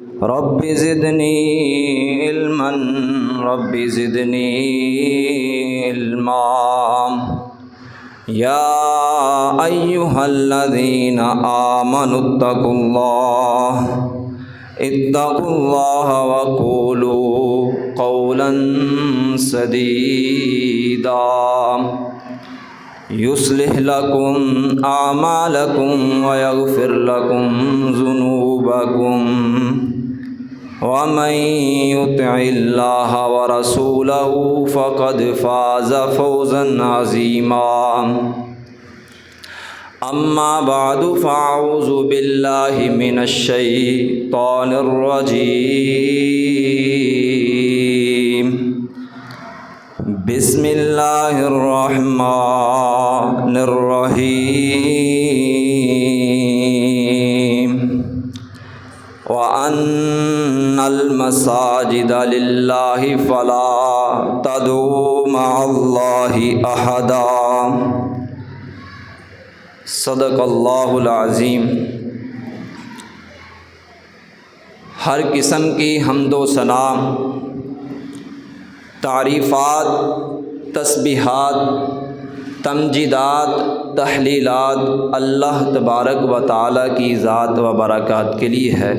رب زدنی علما رب زدنی علما یا ایہا الذین آمنوا اتقوا اللہ وقولوا قولا سدیدا یصلح لکم اعمالکم ویغفر لکم ذنوبکم ومن یطع اللہ ورسولہ فقد فاز فوزا عظیما اما بعد فاعوذ باللہ من الشیطان الرجیم بسم اللہ الرحمن الرحیم وَأَنَّ الْمَسَاجِدَ لِلَّهِ فَلَا تَدْعُوا مَعَ اللَّهِ أَحَدًا صدق اللہ العظیم۔ ہر قسم کی حمد و ثنا، تعریفات، تسبیحات، تمجیدات، تحلیلات اللہ تبارک و تعالیٰ کی ذات و برکات کے لیے ہے،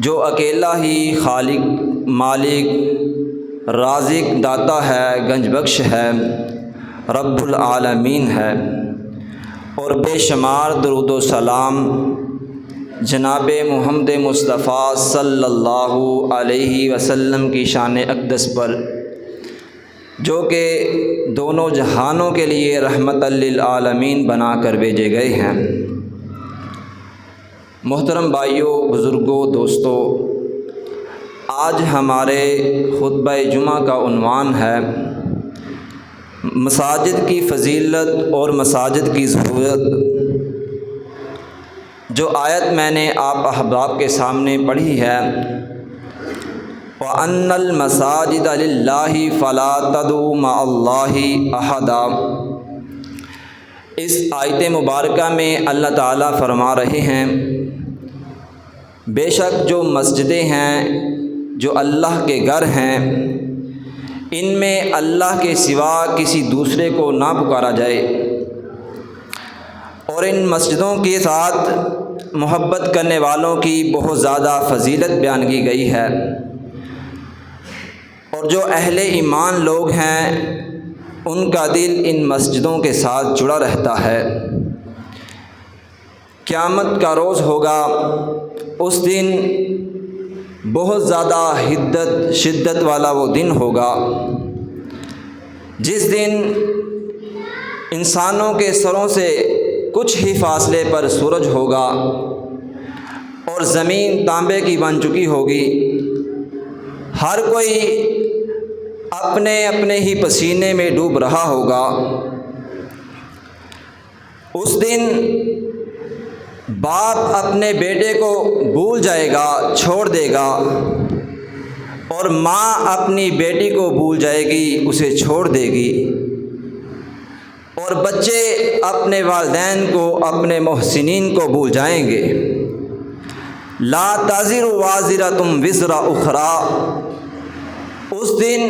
جو اکیلا ہی خالق، مالک، رازق، داتا ہے، گنج بخش ہے، رب العالمین ہے، اور بے شمار درود و سلام جناب محمد مصطفیٰ صلی اللہ علیہ وسلم کی شان اقدس پر، جو کہ دونوں جہانوں کے لیے رحمت للعالمین بنا کر بھیجے گئے ہیں۔ محترم بھائیوں، بزرگوں، دوستوں، آج ہمارے خطبہ جمعہ کا عنوان ہے مساجد کی فضیلت اور مساجد کی ضرورت۔ جو آیت میں نے آپ احباب کے سامنے پڑھی ہے، وَأَنَّ الْمَسَاجِدَ لِلَّهِ فَلَا تَدْعُوا مَعَ اللَّهِ أَحَدًا، اس آیت مبارکہ میں اللہ تعالیٰ فرما رہے ہیں بے شک جو مسجدیں ہیں، جو اللہ کے گھر ہیں، ان میں اللہ کے سوا کسی دوسرے کو نہ پکارا جائے، اور ان مسجدوں کے ساتھ محبت کرنے والوں کی بہت زیادہ فضیلت بیان کی گئی ہے، اور جو اہل ایمان لوگ ہیں ان کا دل ان مسجدوں کے ساتھ جڑا رہتا ہے۔ قیامت کا روز ہوگا، اس دن بہت زیادہ شدت والا وہ دن ہوگا جس دن انسانوں کے سروں سے کچھ ہی فاصلے پر سورج ہوگا اور زمین تانبے کی بن چکی ہوگی، ہر کوئی اپنے اپنے ہی پسینے میں ڈوب رہا ہوگا۔ اس دن باپ اپنے بیٹے کو بھول جائے گا، چھوڑ دے گا، اور ماں اپنی بیٹی کو بھول جائے گی، اسے چھوڑ دے گی، اور بچے اپنے والدین کو، اپنے محسنین کو بھول جائیں گے۔ لا تزر وازرۃ وزر اخری، اس دن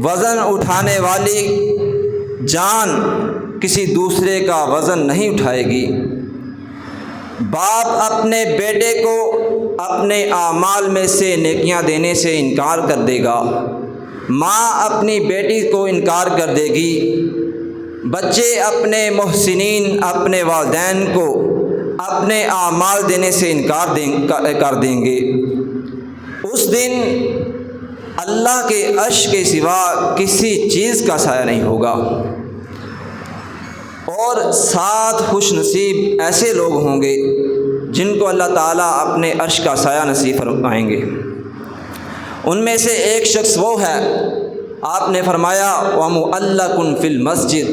وزن اٹھانے والی جان کسی دوسرے کا وزن نہیں اٹھائے گی۔ باپ اپنے بیٹے کو اپنے اعمال میں سے نیکیاں دینے سے انکار کر دے گا، ماں اپنی بیٹی کو انکار کر دے گی، بچے اپنے محسنین، اپنے والدین کو اپنے اعمال دینے سے انکار کر دیں گے۔ اس دن اللہ کے عرش کے سوا کسی چیز کا سایہ نہیں ہوگا، اور 7 خوش نصیب ایسے لوگ ہوں گے جن کو اللہ تعالیٰ اپنے عرش کا سایہ نصیب فرمائیں گے۔ ان میں سے ایک شخص وہ ہے، آپ نے فرمایا وَمُعَلَّقٌ فِي الْمَسْجِدِ،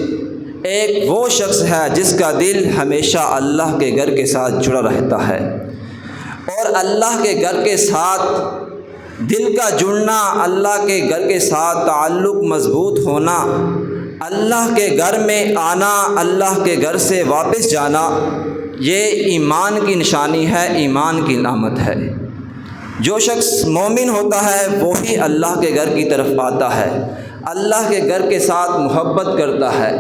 ایک وہ شخص ہے جس کا دل ہمیشہ اللہ کے گھر کے ساتھ جڑا رہتا ہے، اور اللہ کے گھر کے ساتھ دل کا جڑنا، اللہ کے گھر کے ساتھ تعلق مضبوط ہونا، اللہ کے گھر میں آنا، اللہ کے گھر سے واپس جانا، یہ ایمان کی نشانی ہے، ایمان کی علامت ہے۔ جو شخص مومن ہوتا ہے وہی اللہ کے گھر کی طرف آتا ہے، اللہ کے گھر کے ساتھ محبت کرتا ہے،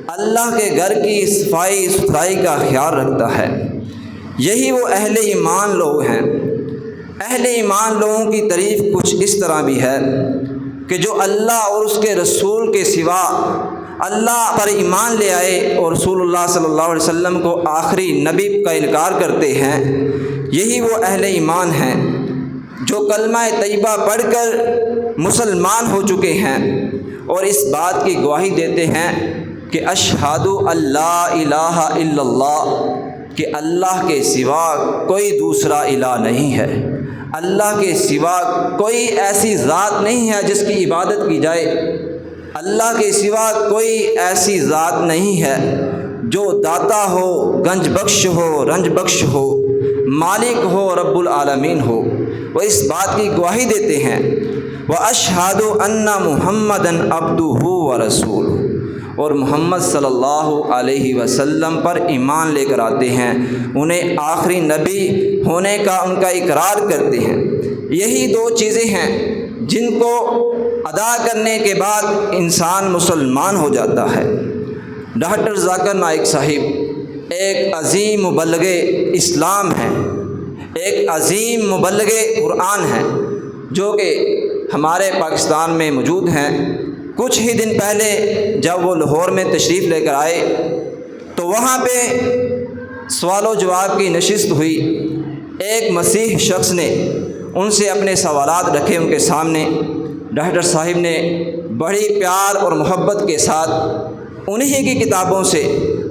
اللہ کے گھر کی صفائی ستھرائی کا خیال رکھتا ہے۔ یہی وہ اہل ایمان لوگ ہیں۔ اہل ایمان لوگوں کی تعریف کچھ اس طرح بھی ہے کہ جو اللہ اور اس کے رسول کے سوا اللہ پر ایمان لے آئے اور رسول اللہ صلی اللہ علیہ وسلم کو آخری نبی کا انکار کرتے ہیں، یہی وہ اہل ایمان ہیں جو کلمہ طیبہ پڑھ کر مسلمان ہو چکے ہیں اور اس بات کی گواہی دیتے ہیں کہ اشہد اللہ الہ الا اللہ، کہ اللہ کے سوا کوئی دوسرا الہ نہیں ہے، اللہ کے سوا کوئی ایسی ذات نہیں ہے جس کی عبادت کی جائے، اللہ کے سوا کوئی ایسی ذات نہیں ہے جو داتا ہو، گنج بخش ہو، رنج بخش ہو، مالک ہو، رب العالمین ہو۔ وہ اس بات کی گواہی دیتے ہیں وَأَشْهَدُ أَنَّ مُحَمَّدًا عَبْدُهُ وَرَسُولُهُ، اور محمد صلی اللہ علیہ وسلم پر ایمان لے کر آتے ہیں، انہیں آخری نبی ہونے کا ان کا اقرار کرتے ہیں۔ یہی دو چیزیں ہیں جن کو ادا کرنے کے بعد انسان مسلمان ہو جاتا ہے۔ ڈاکٹر ذاکر نائک صاحب ایک عظیم مبلغ اسلام ہیں، ایک عظیم مبلغ قرآن ہیں جو کہ ہمارے پاکستان میں موجود ہیں۔ کچھ ہی دن پہلے جب وہ لاہور میں تشریف لے کر آئے تو وہاں پہ سوال و جواب کی نشست ہوئی۔ ایک مسیح شخص نے ان سے اپنے سوالات رکھے ان کے سامنے۔ ڈاکٹر صاحب نے بڑی پیار اور محبت کے ساتھ انہی کی کتابوں سے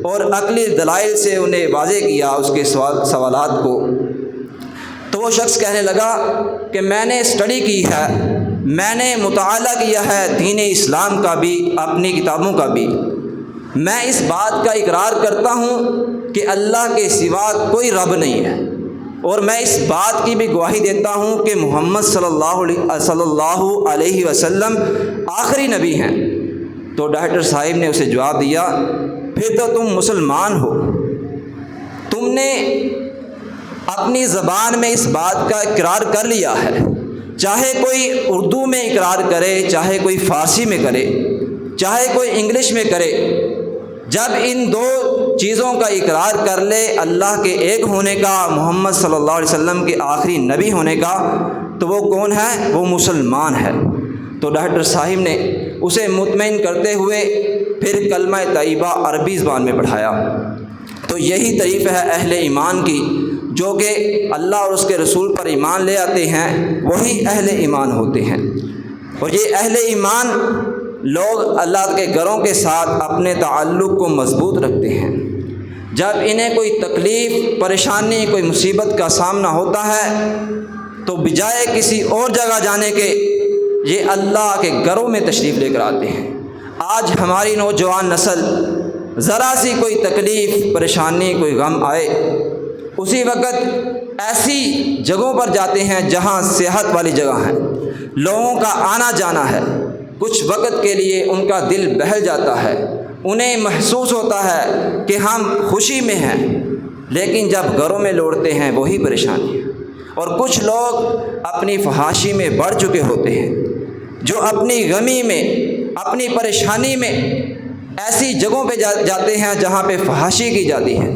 اور عقلی دلائل سے انہیں واضح کیا اس کے سوالات کو۔ تو وہ شخص کہنے لگا کہ میں نے اسٹڈی کی ہے، میں نے مطالعہ کیا ہے دین اسلام کا بھی، اپنی کتابوں کا بھی۔ میں اس بات کا اقرار کرتا ہوں کہ اللہ کے سوا کوئی رب نہیں ہے، اور میں اس بات کی بھی گواہی دیتا ہوں کہ محمد صلی اللہ علیہ وسلم آخری نبی ہیں۔ تو ڈاکٹر صاحب نے اسے جواب دیا، پھر تو تم مسلمان ہو، تم نے اپنی زبان میں اس بات کا اقرار کر لیا ہے، چاہے کوئی اردو میں اقرار کرے، چاہے کوئی فارسی میں کرے، چاہے کوئی انگلش میں کرے، جب ان دو چیزوں کا اقرار کر لے، اللہ کے ایک ہونے کا، محمد صلی اللہ علیہ وسلم کے آخری نبی ہونے کا، تو وہ کون ہے؟ وہ مسلمان ہے۔ تو ڈاکٹر صاحب نے اسے مطمئن کرتے ہوئے پھر کلمہ طیبہ عربی زبان میں پڑھایا۔ تو یہی تعریف ہے اہل ایمان کی، جو کہ اللہ اور اس کے رسول پر ایمان لے آتے ہیں وہی اہل ایمان ہوتے ہیں۔ اور یہ اہل ایمان لوگ اللہ کے گھروں کے ساتھ اپنے تعلق کو مضبوط رکھتے ہیں۔ جب انہیں کوئی تکلیف، پریشانی، کوئی مصیبت کا سامنا ہوتا ہے تو بجائے کسی اور جگہ جانے کے یہ اللہ کے گھروں میں تشریف لے کر آتے ہیں۔ آج ہماری نوجوان نسل ذرا سی کوئی تکلیف، پریشانی، کوئی غم آئے، اسی وقت ایسی جگہوں پر جاتے ہیں جہاں صحت والی جگہ ہیں، لوگوں کا آنا جانا ہے، کچھ وقت کے لیے ان کا دل بہل جاتا ہے، انہیں محسوس ہوتا ہے کہ ہم خوشی میں ہیں، لیکن جب گھروں میں لوٹتے ہیں وہی پریشانی ہے۔ اور کچھ لوگ اپنی فحاشی میں بڑھ چکے ہوتے ہیں، جو اپنی غمی میں، اپنی پریشانی میں ایسی جگہوں پہ جاتے ہیں جہاں پہ فحاشی کی جاتی ہے،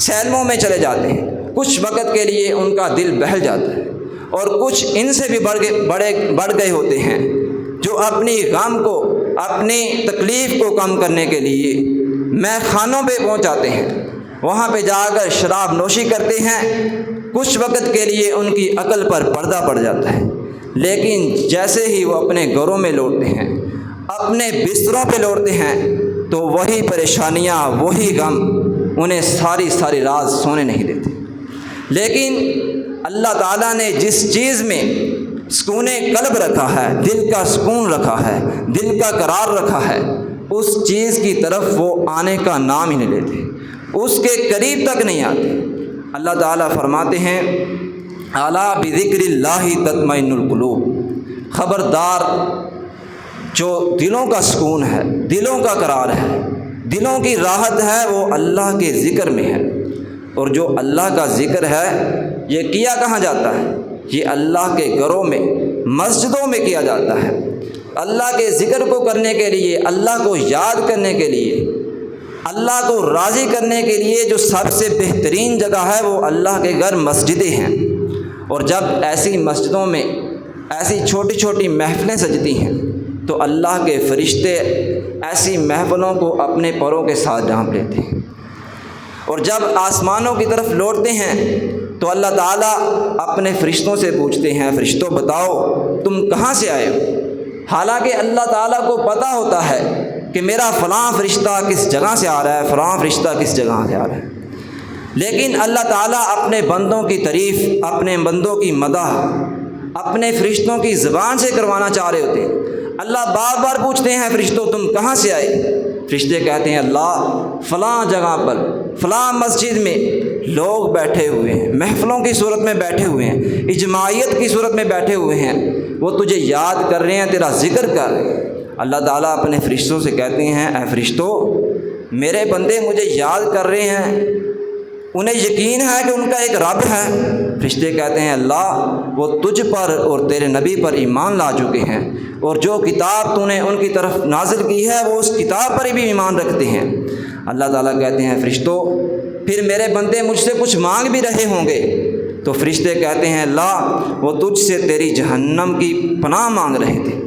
سینموں میں چلے جاتے ہیں، کچھ وقت کے لیے ان کا دل بہل جاتا ہے۔ اور کچھ ان سے بھی بڑھ گئے ہوتے ہیں جو اپنی غم کو، اپنی تکلیف کو کم کرنے کے لیے میخ خانوں پہ پہنچ جاتے ہیں، وہاں پہ جا کر شراب نوشی کرتے ہیں، کچھ وقت کے لیے ان کی عقل پر پردہ پڑ جاتا ہے، لیکن جیسے ہی وہ اپنے گھروں میں لوٹتے ہیں، اپنے بستروں پہ لوٹتے ہیں، تو وہی پریشانیاں، وہی غم انہیں ساری رات سونے نہیں دیتے۔ لیکن اللہ تعالیٰ نے جس چیز میں سکون قلب رکھا ہے، دل کا سکون رکھا ہے، دل کا قرار رکھا ہے، اس چیز کی طرف وہ آنے کا نام ہی نہیں لیتے، اس کے قریب تک نہیں آتے۔ اللہ تعالیٰ فرماتے ہیں الا بذکر اللہ تطمئن القلوب، خبردار، جو دلوں کا سکون ہے، دلوں کا قرار ہے، دلوں کی راحت ہے، وہ اللہ کے ذکر میں ہے۔ اور جو اللہ کا ذکر ہے یہ کیا کہاں جاتا ہے؟ یہ اللہ کے گھروں میں مسجدوں میں کیا جاتا ہے۔ اللہ کے ذکر کو کرنے کے لیے، اللہ کو یاد کرنے کے لیے، اللہ کو راضی کرنے کے لیے جو سب سے بہترین جگہ ہے وہ اللہ کے گھر مسجدیں ہیں۔ اور جب ایسی مسجدوں میں ایسی چھوٹی چھوٹی محفلیں سجتی ہیں تو اللہ کے فرشتے ایسی محفلوں کو اپنے پروں کے ساتھ ڈھانپ لیتے ہیں، اور جب آسمانوں کی طرف لوٹتے ہیں تو اللہ تعالیٰ اپنے فرشتوں سے پوچھتے ہیں، فرشتوں بتاؤ تم کہاں سے آئے ہو؟ حالانکہ اللہ تعالیٰ کو پتہ ہوتا ہے کہ میرا فلاں فرشتہ کس جگہ سے آ رہا ہے، فلاں فرشتہ کس جگہ سے آ رہا ہے، لیکن اللہ تعالیٰ اپنے بندوں کی تعریف، اپنے بندوں کی مدح اپنے فرشتوں کی زبان سے کروانا چاہ رہے ہوتے ہیں۔ اللہ بار بار پوچھتے ہیں فرشتوں تم کہاں سے آئے؟ فرشتے کہتے ہیں اللہ فلاں جگہ پر فلاں مسجد میں لوگ بیٹھے ہوئے ہیں، محفلوں کی صورت میں بیٹھے ہوئے ہیں، اجماعیت کی صورت میں بیٹھے ہوئے ہیں، وہ تجھے یاد کر رہے ہیں، تیرا ذکر کر رہے ہیں۔ اللہ تعالیٰ اپنے فرشتوں سے کہتے ہیں اے فرشتوں میرے بندے مجھے یاد کر رہے ہیں، انہیں یقین ہے کہ ان کا ایک رب ہے۔ فرشتے کہتے ہیں اللہ وہ تجھ پر اور تیرے نبی پر ایمان لا چکے ہیں، اور جو کتاب تو نے ان کی طرف نازل کی ہے وہ اس کتاب پر بھی ایمان رکھتے ہیں۔ اللہ تعالیٰ کہتے ہیں فرشتوں پھر میرے بندے مجھ سے کچھ مانگ بھی رہے ہوں گے؟ تو فرشتے کہتے ہیں اللہ وہ تجھ سے تیری جہنم کی پناہ مانگ رہے تھے۔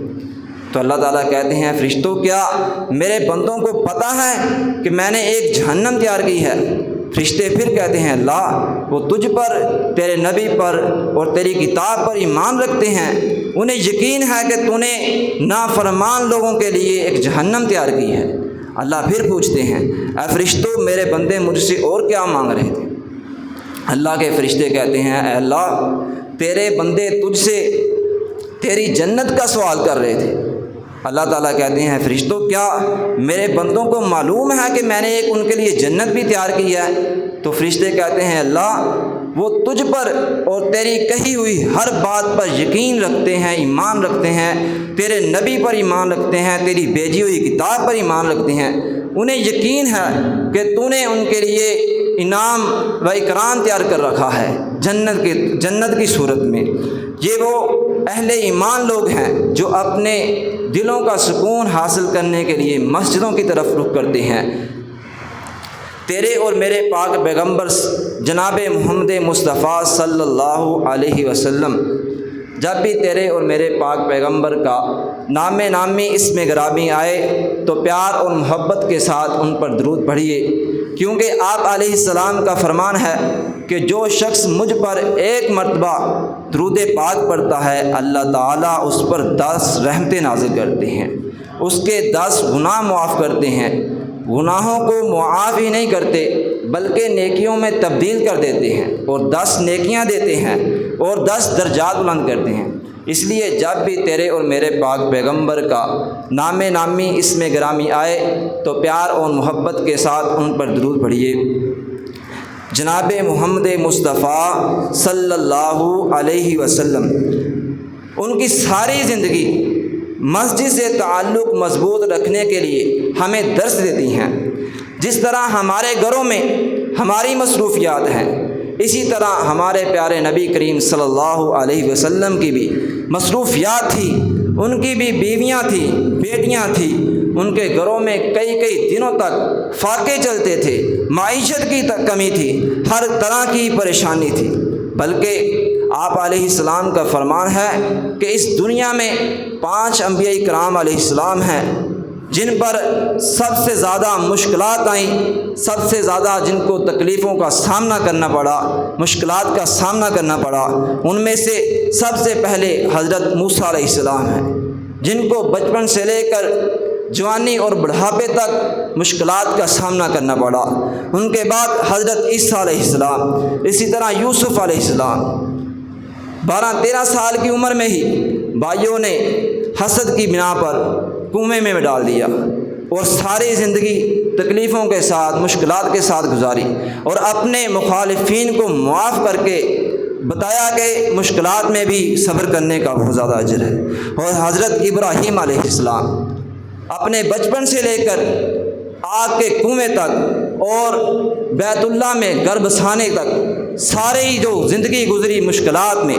تو اللہ تعالیٰ کہتے ہیں فرشتوں کیا میرے بندوں کو پتہ ہے کہ میں نے ایک جہنم تیار کی ہے؟ فرشتے پھر کہتے ہیں اللہ وہ تجھ پر، تیرے نبی پر اور تیری کتاب پر ایمان رکھتے ہیں، انہیں یقین ہے کہ تو نے نافرمان لوگوں کے لیے ایک جہنم تیار کی ہے۔ اللہ پھر پوچھتے ہیں اے فرشتوں میرے بندے مجھ سے اور کیا مانگ رہے تھے؟ اللہ کے فرشتے کہتے ہیں اے اللہ تیرے بندے تجھ سے تیری جنت کا سوال کر رہے تھے۔ اللہ تعالیٰ کہتے ہیں فرشتوں کیا میرے بندوں کو معلوم ہے کہ میں نے ایک ان کے لیے جنت بھی تیار کی ہے؟ تو فرشتے کہتے ہیں اللہ وہ تجھ پر اور تیری کہی ہوئی ہر بات پر یقین رکھتے ہیں، ایمان رکھتے ہیں، تیرے نبی پر ایمان رکھتے ہیں، تیری بھیجی ہوئی کتاب پر ایمان رکھتے ہیں، انہیں یقین ہے کہ تو نے ان کے لیے انعام و اکرام تیار کر رکھا ہے جنت کی صورت میں۔ یہ وہ اہل ایمان لوگ ہیں جو اپنے دلوں کا سکون حاصل کرنے کے لیے مسجدوں کی طرف رخ کرتے ہیں۔ تیرے اور میرے پاک پیغمبر جناب محمد مصطفیٰ صلی اللہ علیہ وسلم جب بھی تیرے اور میرے پاک پیغمبر کا نام نامی اسم گرامی آئے تو پیار اور محبت کے ساتھ ان پر درود پڑھیے، کیونکہ آپ علیہ السلام کا فرمان ہے کہ جو شخص مجھ پر ایک مرتبہ درود پاک پڑھتا ہے اللہ تعالیٰ اس پر 10 رحمتیں نازل کرتے ہیں، اس کے 10 گناہ معاف کرتے ہیں، گناہوں کو معاف ہی نہیں کرتے بلکہ نیکیوں میں تبدیل کر دیتے ہیں اور 10 نیکیاں دیتے ہیں اور 10 درجات بلند کرتے ہیں۔ اس لیے جب بھی تیرے اور میرے پاک پیغمبر کا نام نامی اسم گرامی آئے تو پیار اور محبت کے ساتھ ان پر درود پڑھیے۔ جناب محمد مصطفیٰ صلی اللہ علیہ وسلم ان کی ساری زندگی مسجد سے تعلق مضبوط رکھنے کے لیے ہمیں درس دیتی ہیں۔ جس طرح ہمارے گھروں میں ہماری مصروفیات ہیں اسی طرح ہمارے پیارے نبی کریم صلی اللہ علیہ وسلم کی بھی مصروفیات تھی، ان کی بھی بیویاں تھیں، بیٹیاں تھیں، ان کے گھروں میں کئی دنوں تک فاقے چلتے تھے، معیشت کی کمی تھی، ہر طرح کی پریشانی تھی، بلکہ آپ علیہ السلام کا فرمان ہے کہ اس دنیا میں 5 انبیاء کرام علیہ السلام ہیں جن پر سب سے زیادہ مشکلات آئیں، سب سے زیادہ جن کو تکلیفوں کا سامنا کرنا پڑا، مشکلات کا سامنا کرنا پڑا، ان میں سے سب سے پہلے حضرت موسیٰ علیہ السلام ہیں جن کو بچپن سے لے کر جوانی اور بڑھاپے تک مشکلات کا سامنا کرنا پڑا۔ ان کے بعد حضرت عیسیٰ علیہ السلام، اسی طرح یوسف علیہ السلام 12-13 سال کی عمر میں ہی بھائیوں نے حسد کی بنا پر کنویں میں ڈال دیا اور ساری زندگی تکلیفوں کے ساتھ مشکلات کے ساتھ گزاری اور اپنے مخالفین کو معاف کر کے بتایا کہ مشکلات میں بھی صبر کرنے کا بہت زیادہ اجر ہے۔ اور حضرت ابراہیم علیہ السلام اپنے بچپن سے لے کر آگ کے کنویں تک اور بیت اللہ میں گھر بسانے تک سارے جو زندگی گزری مشکلات میں،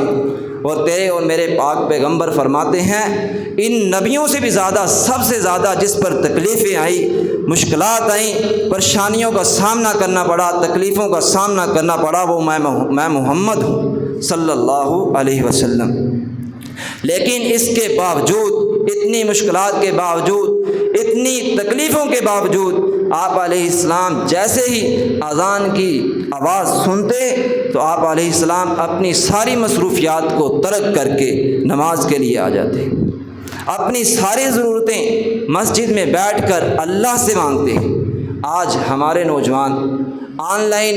اور تیرے اور میرے پاک پیغمبر فرماتے ہیں ان نبیوں سے بھی زیادہ سب سے زیادہ جس پر تکلیفیں آئیں، مشکلات آئیں، پریشانیوں کا سامنا کرنا پڑا، تکلیفوں کا سامنا کرنا پڑا، وہ میں محمد ہوں صلی اللہ علیہ وسلم۔ لیکن اس کے باوجود، اتنی مشکلات کے باوجود، اتنی تکلیفوں کے باوجود، آپ علیہ السلام جیسے ہی اذان کی آواز سنتے تو آپ علیہ السلام اپنی ساری مصروفیات کو ترک کر کے نماز کے لیے آ جاتے، اپنی ساری ضرورتیں مسجد میں بیٹھ کر اللہ سے مانگتے۔ آج ہمارے نوجوان آن لائن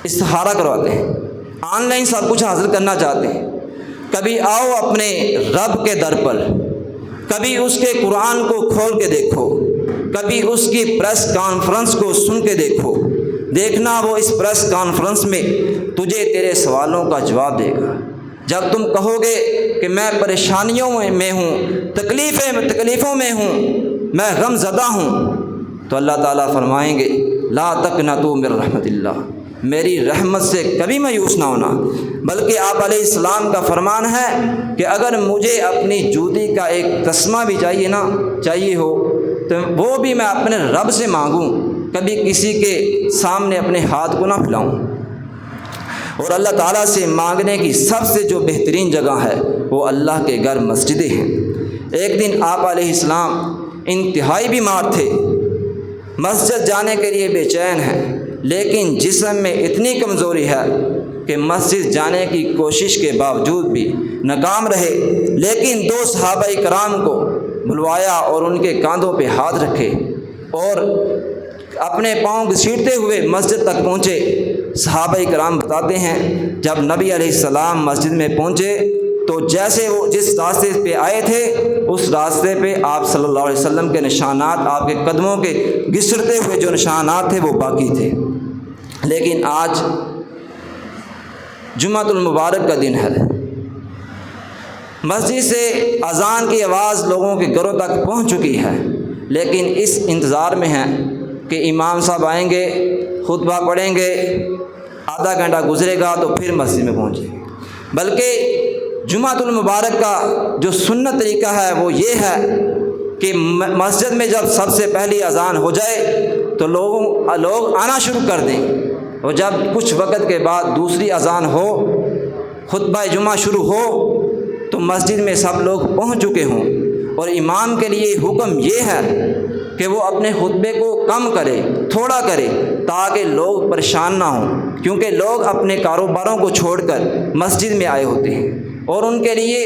استخارہ کرواتے ہیں، آن لائن سب کچھ حاصل کرنا چاہتے ہیں۔ کبھی آؤ اپنے رب کے در پر، کبھی اس کے قرآن کو کھول کے دیکھو، کبھی اس کی پریس کانفرنس کو سن کے دیکھو، دیکھنا وہ اس پریس کانفرنس میں تجھے تیرے سوالوں کا جواب دے گا۔ جب تم کہو گے کہ میں پریشانیوں میں ہوں، تکلیفوں میں ہوں، میں غم زدہ ہوں، تو اللہ تعالیٰ فرمائیں گے لا تقنطوا من رحمت اللہ، میری رحمت سے کبھی مایوس نہ ہونا۔ بلکہ آپ علیہ السلام کا فرمان ہے کہ اگر مجھے اپنی جوتی کا ایک تسمہ بھی چاہیے ہو تو وہ بھی میں اپنے رب سے مانگوں، کبھی کسی کے سامنے اپنے ہاتھ کو نہ پھیلاؤں۔ اور اللہ تعالیٰ سے مانگنے کی سب سے جو بہترین جگہ ہے وہ اللہ کے گھر مسجدیں ہیں۔ ایک دن آپ علیہ السلام انتہائی بیمار تھے، مسجد جانے کے لیے بے چین ہیں، لیکن جسم میں اتنی کمزوری ہے کہ مسجد جانے کی کوشش کے باوجود بھی ناکام رہے۔ لیکن دو صحابہ کرام کو بلوایا اور ان کے کاندھوں پہ ہاتھ رکھے اور اپنے پاؤں گھسیٹتے ہوئے مسجد تک پہنچے۔ صحابہ کرام بتاتے ہیں جب نبی علیہ السلام مسجد میں پہنچے تو جیسے وہ جس راستے پہ آئے تھے اس راستے پہ آپ صلی اللہ علیہ وسلم کے نشانات، آپ کے قدموں کے گھسٹتے ہوئے جو نشانات تھے وہ باقی تھے۔ لیکن آج جمعۃ المبارک کا دن ہے، مسجد سے اذان کی آواز لوگوں کے گھروں تک پہنچ چکی ہے، لیکن اس انتظار میں ہیں کہ امام صاحب آئیں گے، خطبہ پڑھیں گے، آدھا گھنٹہ گزرے گا تو پھر مسجد میں پہنچیں گے۔ بلکہ جمعۃ المبارک کا جو سنت طریقہ ہے وہ یہ ہے کہ مسجد میں جب سب سے پہلی اذان ہو جائے تو لوگ آنا شروع کر دیں، اور جب کچھ وقت کے بعد دوسری اذان ہو، خطبہ جمعہ شروع ہو تو مسجد میں سب لوگ پہنچ چکے ہوں۔ اور امام کے لیے حکم یہ ہے کہ وہ اپنے خطبے کو کم کرے، تھوڑا کرے، تاکہ لوگ پریشان نہ ہوں، کیونکہ لوگ اپنے کاروباروں کو چھوڑ کر مسجد میں آئے ہوتے ہیں اور ان کے لیے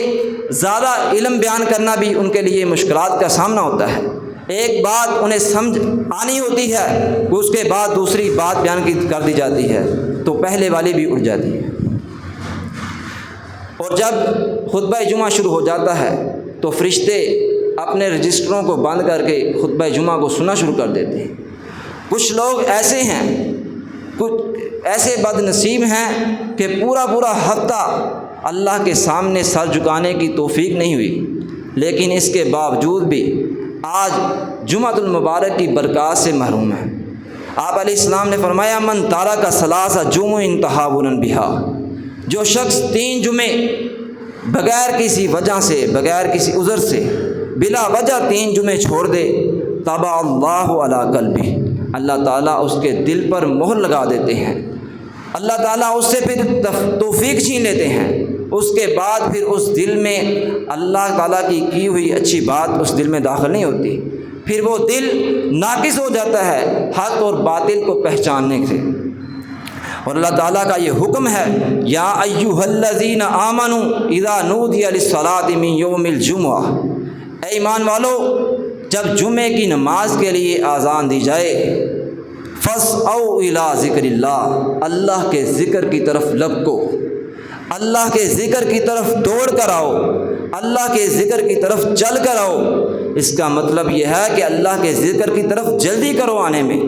زیادہ علم بیان کرنا بھی ان کے لیے مشکلات کا سامنا ہوتا ہے۔ ایک بات انہیں سمجھ آنی ہوتی ہے کہ اس کے بعد دوسری بات بیان کر دی جاتی ہے تو پہلے والی بھی اڑ جاتی ہے۔ اور جب خطبہ جمعہ شروع ہو جاتا ہے تو فرشتے اپنے رجسٹروں کو بند کر کے خطبہ جمعہ کو سننا شروع کر دیتے ہیں۔ کچھ لوگ ایسے ہیں، کچھ ایسے بد نصیب ہیں کہ پورا ہفتہ اللہ کے سامنے سر جھکانے کی توفیق نہیں ہوئی، لیکن اس کے باوجود بھی آج جمعۃ المبارک کی برکات سے محروم ہیں۔ آپ علیہ السلام نے فرمایا من تارک ثلاث جمع تہاونا بہا، جو شخص 3 جمعے بغیر کسی وجہ سے، بغیر کسی عذر سے، بلا وجہ 3 جمعے چھوڑ دے، طبع اللہ علی قلبہ، اللہ تعالیٰ اس کے دل پر مہر لگا دیتے ہیں، اللہ تعالیٰ اس سے پھر توفیق چھین لیتے ہیں، اس کے بعد پھر اس دل میں اللہ تعالیٰ کی ہوئی اچھی بات اس دل میں داخل نہیں ہوتی، پھر وہ دل ناقص ہو جاتا ہے حق اور باطل کو پہچاننے سے۔ اور اللہ تعالیٰ کا یہ حکم ہے یا ایھا الذین آمنوا اذا نودی للصلاۃ من یوم الجمعہ، اے ایمان والو جب جمعے کی نماز کے لیے اذان دی جائے فاسعوا الی ذکر اللہ، اللہ کے ذکر کی طرف لپکو، اللہ کے ذکر کی طرف دوڑ کر آؤ، اللہ کے ذکر کی طرف چل کر آؤ۔ اس کا مطلب یہ ہے کہ اللہ کے ذکر کی طرف جلدی کرو آنے میں۔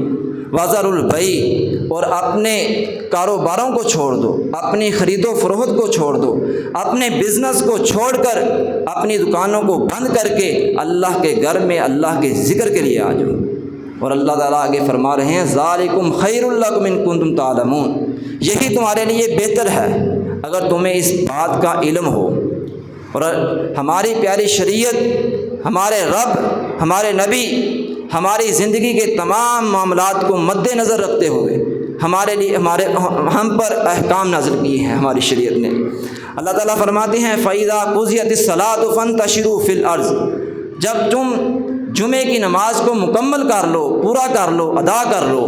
وذروا البیع، اور اپنے کاروباروں کو چھوڑ دو، اپنی خرید و فروخت کو چھوڑ دو، اپنے بزنس کو چھوڑ کر اپنی دکانوں کو بند کر کے اللہ کے گھر میں اللہ کے ذکر کے لیے آ جاؤ۔ اور اللہ تعالیٰ آگے فرما رہے ہیں ذالکم خیر لکم ان کنتم تعلمون، یہی تمہارے لیے بہتر ہے اگر تمہیں اس بات کا علم ہو اور ہماری پیاری شریعت، ہمارے رب، ہمارے نبی ہماری زندگی کے تمام معاملات کو مد نظر رکھتے ہوئے ہمارے لیے ہم پر احکام نازل کیے ہیں ہماری شریعت نے۔ اللہ تعالیٰ فرماتے ہیں فَإِذَا قُضِيَتِ الصَّلَاةُ فَانتَشِرُوا فِي الْأَرْضِ، جب تم جمعے کی نماز کو مکمل کر لو، پورا کر لو، ادا کر لو،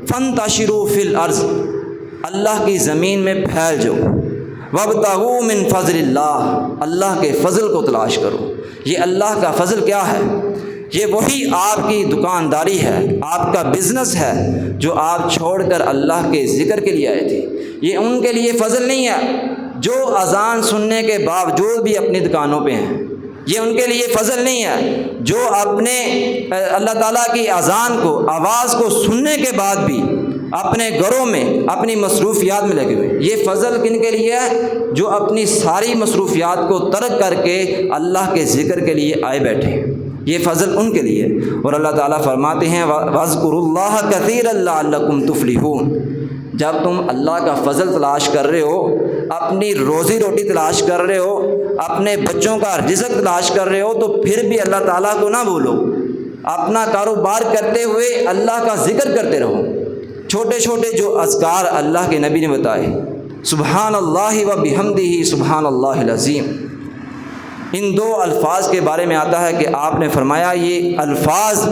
فَانتَشِرُوا فِي الْأَرْضِ، اللہ کی زمین میں پھیل جاؤ، وَابْتَغُوا مِن فَضْلِ اللَّهِ، اللہ کے فضل کو تلاش کرو۔ یہ اللہ کا فضل کیا ہے؟ یہ وہی آپ کی دکانداری ہے، آپ کا بزنس ہے جو آپ چھوڑ کر اللہ کے ذکر کے لیے آئے تھے۔ یہ ان کے لیے فضل نہیں ہے جو اذان سننے کے باوجود بھی اپنی دکانوں پہ ہیں، یہ ان کے لیے فضل نہیں ہے جو اپنے اللہ تعالیٰ کی اذان کو، آواز کو سننے کے بعد بھی اپنے گھروں میں اپنی مصروفیات میں لگے ہوئے۔ یہ فضل کن کے لیے ہے؟ جو اپنی ساری مصروفیات کو ترک کر کے اللہ کے ذکر کے لیے آئے بیٹھے ہیں، یہ فضل ان کے لیے۔ اور اللہ تعالیٰ فرماتے ہیں وَاذْكُرُوا اللَّهَ كَثِيرًا لَعَلَّكُمْ تُفْلِحُونَ، جب تم اللہ کا فضل تلاش کر رہے ہو، اپنی روزی روٹی تلاش کر رہے ہو، اپنے بچوں کا رزق تلاش کر رہے ہو، تو پھر بھی اللہ تعالیٰ کو نہ بھولو، اپنا کاروبار کرتے ہوئے اللہ کا ذکر کرتے رہو۔ چھوٹے چھوٹے جو اذکار اللہ کے نبی نے بتائے، سبحان اللہ و بحمدہ سبحان اللہ العظیم، ان دو الفاظ کے بارے میں آتا ہے کہ آپ نے فرمایا یہ الفاظ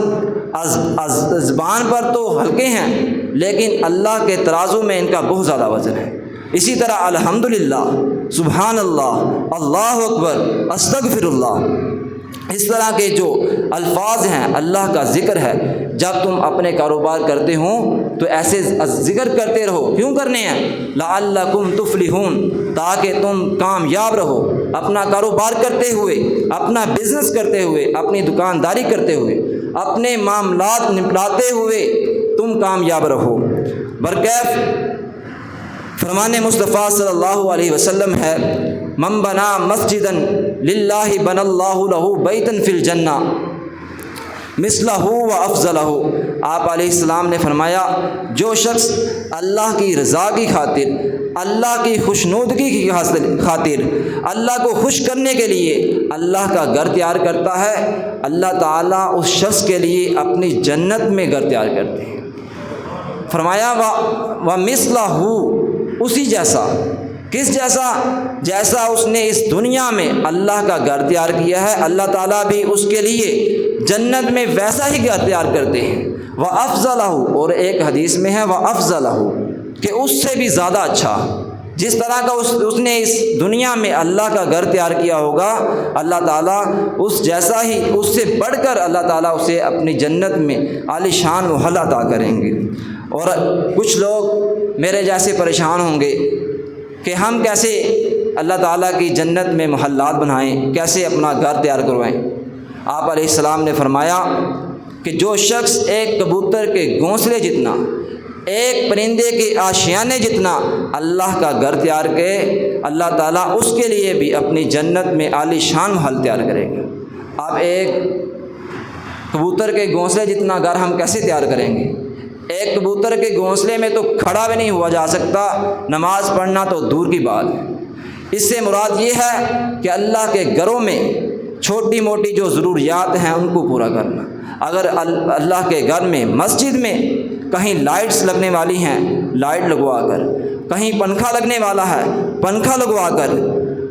زبان پر تو ہلکے ہیں لیکن اللہ کے ترازو میں ان کا بہت زیادہ وزن ہے۔ اسی طرح الحمدللہ، سبحان اللہ، اللہ اکبر، استغفر اللہ، اس طرح کے جو الفاظ ہیں، اللہ کا ذکر ہے، جب تم اپنے کاروبار کرتے ہوں تو ایسے ذکر کرتے رہو۔ کیوں کرنے ہیں؟ لعلکم تفلحون، تاکہ تم کامیاب رہو، اپنا کاروبار کرتے ہوئے، اپنا بزنس کرتے ہوئے، اپنی دکانداری کرتے ہوئے، اپنے معاملات نپٹاتے ہوئے تم کامیاب رہو۔ برکیف فرمان مصطفیٰ صلی اللہ علیہ وسلم ہے من بنا مسجدا للہ بن اللہ لہ بیتا فی الجنہ مثلہ و افضلہ۔ آپ علیہ السلام نے فرمایا جو شخص اللہ کی رضا کی خاطر، اللہ کی خوشنودگی کی خاطر، اللہ کو خوش کرنے کے لیے اللہ کا گھر تیار کرتا ہے، اللہ تعالیٰ اس شخص کے لیے اپنی جنت میں گھر تیار کرتے ہیں۔ فرمایا و مثلہ، اسی جیسا، کس جیسا؟ جیسا اس نے اس دنیا میں اللہ کا گھر تیار کیا ہے، اللہ تعالیٰ بھی اس کے لیے جنت میں ویسا ہی گھر تیار کرتے ہیں۔ وَأَفْضَلَهُ، اور ایک حدیث میں ہے وَأَفْضَلَهُ، کہ اس سے بھی زیادہ اچھا، جس طرح کا اس نے اس دنیا میں اللہ کا گھر تیار کیا ہوگا، اللہ تعالیٰ اس جیسا ہی، اس سے بڑھ کر اللہ تعالیٰ اسے اپنی جنت میں عالی شان محل عطا کریں گے۔ اور کچھ لوگ میرے جیسے پریشان ہوں گے کہ ہم کیسے اللہ تعالیٰ کی جنت میں محلات بنائیں، کیسے اپنا گھر تیار کروائیں۔ آپ علیہ السلام نے فرمایا کہ جو شخص ایک کبوتر کے گھونسلے جتنا، ایک پرندے کے آشیانے جتنا اللہ کا گھر تیار کرے، اللہ تعالیٰ اس کے لیے بھی اپنی جنت میں عالی شان محل تیار کرے گا۔ آپ ایک کبوتر کے گھونسلے جتنا گھر ہم کیسے تیار کریں گے؟ ایک کبوتر کے گھونسلے میں تو کھڑا بھی نہیں ہوا جا سکتا، نماز پڑھنا تو دور کی بات ہے۔ اس سے مراد یہ ہے کہ اللہ کے گھروں میں چھوٹی موٹی جو ضروریات ہیں ان کو پورا کرنا۔ اگر اللہ کے گھر میں، مسجد میں کہیں لائٹس لگنے والی ہیں، لائٹ لگوا کر، کہیں پنکھا لگنے والا ہے، پنکھا لگوا کر،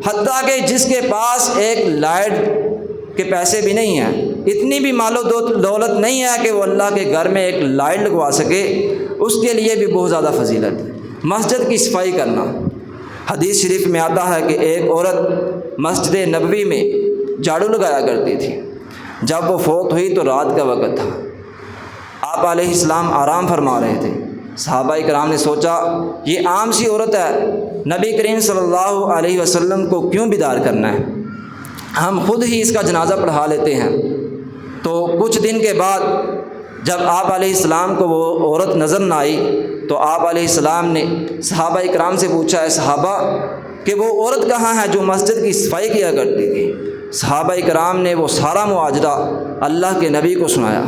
حتیٰ کہ جس کے پاس ایک لائٹ کے پیسے بھی نہیں ہیں، اتنی بھی مال و دولت نہیں ہے کہ وہ اللہ کے گھر میں ایک لائٹ لگوا سکے، اس کے لیے بھی بہت زیادہ فضیلت ہے۔ مسجد کی صفائی کرنا، حدیث شریف میں آتا ہے کہ ایک عورت مسجد نبوی میں جھاڑو لگایا کرتی تھی، جب وہ فوت ہوئی تو رات کا وقت تھا، آپ علیہ السلام آرام فرما رہے تھے۔ صحابہ کرام نے سوچا یہ عام سی عورت ہے، نبی کریم صلی اللہ علیہ وسلم کو کیوں بیدار کرنا ہے، ہم خود ہی اس کا جنازہ پڑھا لیتے ہیں۔ تو کچھ دن کے بعد جب آپ علیہ السلام کو وہ عورت نظر نہ آئی تو آپ علیہ السلام نے صحابہ کرام سے پوچھا ہے صحابہ کہ وہ عورت کہاں ہے جو مسجد کی صفائی کیا کرتی تھی؟ صحابہ کرام نے وہ سارا معاجرہ اللہ کے نبی کو سنایا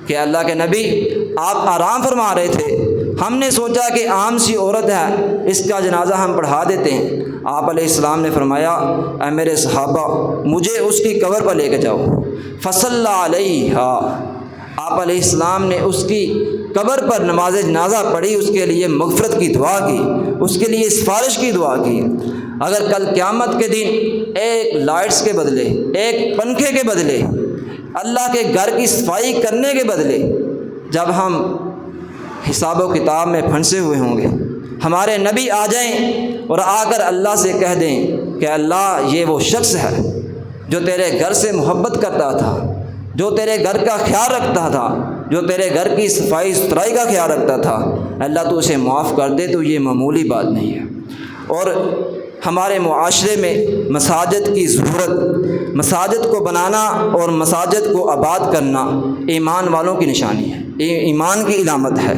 کہ اللہ کے نبی آپ آرام فرما رہے تھے، ہم نے سوچا کہ عام سی عورت ہے، اس کا جنازہ ہم پڑھا دیتے ہیں۔ آپ علیہ السلام نے فرمایا اے میرے صحابہ مجھے اس کی قبر پر لے کے جاؤ۔ فصلی علیہا، آپ علیہ السلام نے اس کی قبر پر نماز جنازہ پڑھی، اس کے لیے مغفرت کی دعا کی، اس کے لیے سفارش کی دعا کی۔ اگر کل قیامت کے دن ایک لائٹس کے بدلے، ایک پنکھے کے بدلے، اللہ کے گھر کی صفائی کرنے کے بدلے جب ہم حساب و کتاب میں پھنسے ہوئے ہوں گے، ہمارے نبی آ جائیں اور آ کر اللہ سے کہہ دیں کہ اللہ یہ وہ شخص ہے جو تیرے گھر سے محبت کرتا تھا، جو تیرے گھر کا خیال رکھتا تھا، جو تیرے گھر کی صفائی ستھرائی کا خیال رکھتا تھا، اللہ تو اسے معاف کر دے، تو یہ معمولی بات نہیں ہے۔ اور ہمارے معاشرے میں مساجد کی ضرورت، مساجد کو بنانا اور مساجد کو آباد کرنا ایمان والوں کی نشانی ہے، ایمان کی علامت ہے۔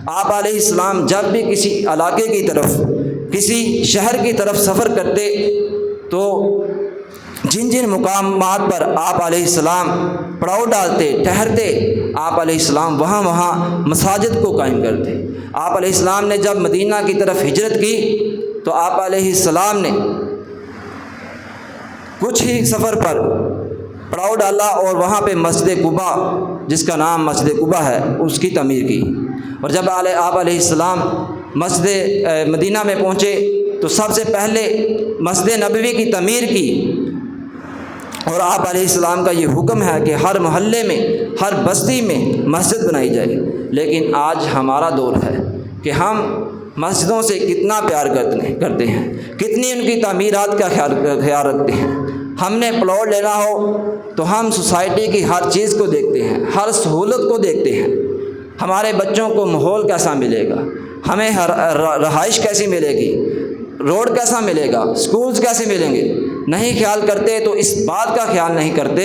آپ علیہ السلام جب بھی کسی علاقے کی طرف، کسی شہر کی طرف سفر کرتے تو جن جن مقامات پر آپ علیہ السلام پڑاؤ ڈالتے، ٹھہرتے، آپ علیہ السلام وہاں وہاں مساجد کو قائم کرتے۔ آپ علیہ السلام نے جب مدینہ کی طرف ہجرت کی تو آپ علیہ السلام نے کچھ ہی سفر پر پڑاؤ ڈالا اور وہاں پہ مسجد قباء، جس کا نام مسجد قباء ہے، اس کی تعمیر کی۔ اور جب آپ علیہ السلام مسجد مدینہ میں پہنچے تو سب سے پہلے مسجد نبوی کی تعمیر کی، اور آپ علیہ السلام کا یہ حکم ہے کہ ہر محلے میں، ہر بستی میں مسجد بنائی جائے۔ لیکن آج ہمارا دور ہے کہ ہم مسجدوں سے کتنا پیار کرتے ہیں، کتنی ان کی تعمیرات کا خیال رکھتے ہیں۔ ہم نے پلاٹ لینا ہو تو ہم سوسائٹی کی ہر چیز کو دیکھتے ہیں، ہر سہولت کو دیکھتے ہیں، ہمارے بچوں کو ماحول کیسا ملے گا، ہمیں رہائش کیسی ملے گی، روڈ کیسا ملے گا، سکولز کیسے ملیں گے، نہیں خیال کرتے۔ تو اس بات کا خیال نہیں کرتے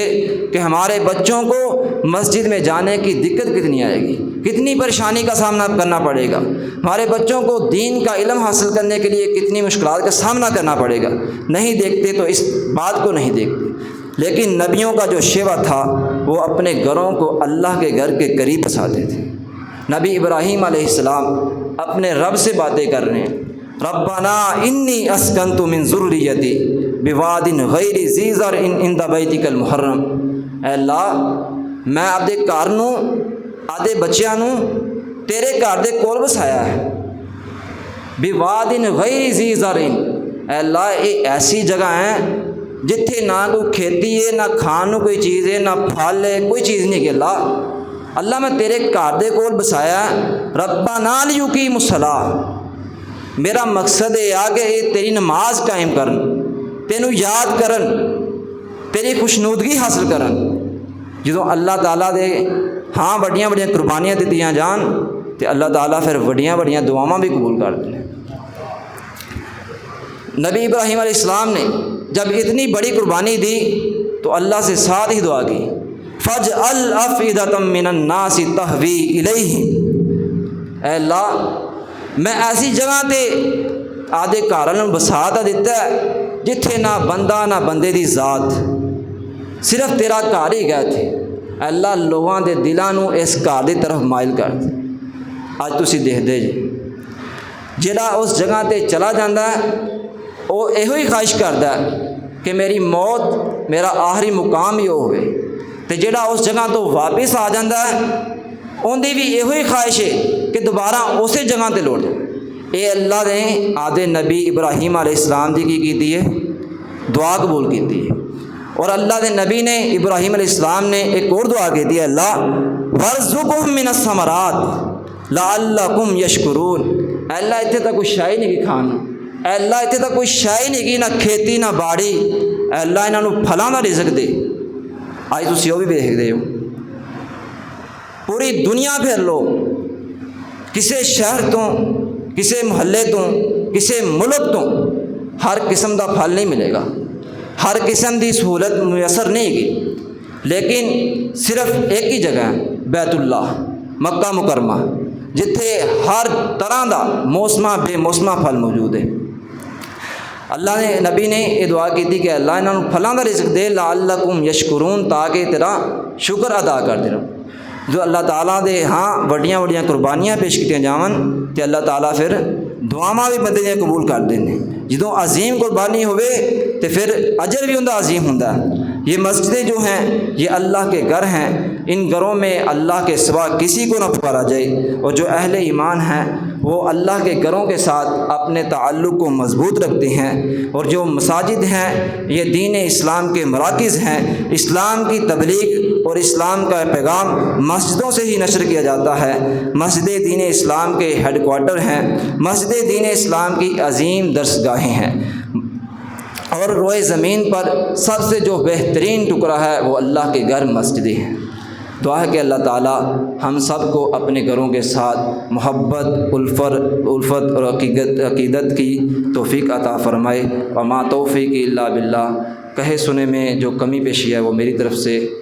کہ ہمارے بچوں کو مسجد میں جانے کی دقت کتنی آئے گی، کتنی پریشانی کا سامنا کرنا پڑے گا، ہمارے بچوں کو دین کا علم حاصل کرنے کے لیے کتنی مشکلات کا سامنا کرنا پڑے گا، نہیں دیکھتے۔ تو اس بات کو نہیں دیکھتے۔ لیکن نبیوں کا جو شیوا تھا وہ اپنے گھروں کو اللہ کے گھر کے قریب بساتے تھے۔ نبی ابراہیم علیہ السلام اپنے رب سے باتیں کر رہے ہیں، ربنا انی اسکنت من ذریتی بواد غیر ذی زرع عند بیتک المحرم، اے اللہ میں آدھے گھر نوں، آدھے بچیاں نوں تیرے گھر دے کول بسایا ہے، بواد غیر ذی زرع، اے اللہ یہ ایسی جگہ ہے جتھے نہ کوئی کھیتی ہے، نہ کھان نوں کوئی چیز ہے، نہ پھل ہے، کوئی چیز نہیں کہ اللہ میں تیرے گھر دے کول بسایا، ربنا لیقیموا الصلاۃ، میرا مقصد یہ آ کہ تیری نماز قائم کرن، تینوں یاد کرن، تیری خوشنودگی حاصل کرن۔ جدوں اللہ تعالیٰ دے ہاں بڑیاں بڑیاں قربانیاں دتیاں جان تو اللہ تعالیٰ پھر بڑیاں بڑیاں دعاواں بھی قبول کر دیں۔ نبی ابراہیم علیہ السلام نے جب اتنی بڑی قربانی دی تو اللہ سے ساتھ ہی دعا کی، فَاجْعَلْ أَفْئِدَةً مِّنَ النَّاسِ تَهْوِي إِلَيْهِمْ، اے اللہ میں ایسی جگہ تے آدھے گھراں بسا تا دیتا ہے جتھے نہ بندہ نہ بندے دی ذات، صرف تیرا گھر ہی گئے تھے، اے اللہ لوگاں دے دلاں نوں اس گھر دی طرف مائل کر دے۔ اج تسی دیکھدے جی جہاں اس جگہ تے چلا جاندہ ہے وہ یہو ہی خواہش کرتا ہے کہ میری موت میرا آخری مقام ہی ہوئے، تے جڑا اس جگہ تو واپس آ جاندہ ہے ان دی بھی یہو ہی خواہش ہے کہ دوبارہ اسی جگہ تے لوٹ جائے۔ اے اللہ نے آدھے نبی ابراہیم علیہ السلام دی کی کیتی ہے، دعا قبول کیتی ہے۔ اور اللہ دے نبی نے ابراہیم علیہ السلام نے ایک اور دعا کیتی ہے، اللہ وَارْزُقْهُم مِّنَ الثَّمَرَاتِ لَعَلَّكُمْ يَشْكُرُونَ، اے اللہ اتنے تک کوئی شاہی نہیں کی کھانا، اے اللہ اتنے تک کوئی شاہی نہیں کی، نہ کھیتی نہ باڑی، اے اللہ انہوں نے پھلاں دا رزق دے۔ آج تسی وہ بھی دیکھ دے ہو، پوری دنیا پھر لو، کسے شہر تو، کسے محلے تو، کسے ملک تو ہر قسم دا پھل نہیں ملے گا، ہر قسم دی سہولت میسر نہیں گی، لیکن صرف ایک ہی جگہ ہے بیت اللہ مکہ مکرمہ، جتھے ہر طرح دا موسمہ بے موسمہ پھل موجود ہے۔ اللہ نے نبی نے یہ دعا کی تھی کہ اللہ انہوں نے پھلاں دا رزق دے، لعلکم یشکرون، تاکہ تیرا شکر ادا کر دے۔ جو اللہ تعالیٰ دے ہاں وڈیاں وڈیاں قربانیاں پیش کیتیاں جاون تے اللہ تعالیٰ پھر دعاواں بھی بندے نے قبول کر دینے۔ جدوں عظیم قربانی ہوئے تو پھر اجر بھی اندر عظیم ہوندا ہے۔ یہ مسجدیں جو ہیں یہ اللہ کے گھر ہیں، ان گھروں میں اللہ کے سوا کسی کو نہ پکارا جائے، اور جو اہل ایمان ہیں وہ اللہ کے گھروں کے ساتھ اپنے تعلق کو مضبوط رکھتے ہیں، اور جو مساجد ہیں یہ دین اسلام کے مراکز ہیں، اسلام کی تبلیغ اور اسلام کا پیغام مسجدوں سے ہی نشر کیا جاتا ہے۔ مسجد دین اسلام کے ہیڈ کوارٹر ہیں، مسجد دین اسلام کی عظیم درسگاہیں ہیں، اور روئے زمین پر سب سے جو بہترین ٹکڑا ہے وہ اللہ کے گھر مسجدیں ہیں۔ دعا ہے کہ اللہ تعالی ہم سب کو اپنے گھروں کے ساتھ محبت، الفت اور عقیدت کی توفیق عطا فرمائے۔ وما توفیقی الا باللہ۔ کہے سنے میں جو کمی پیشی ہے وہ میری طرف سے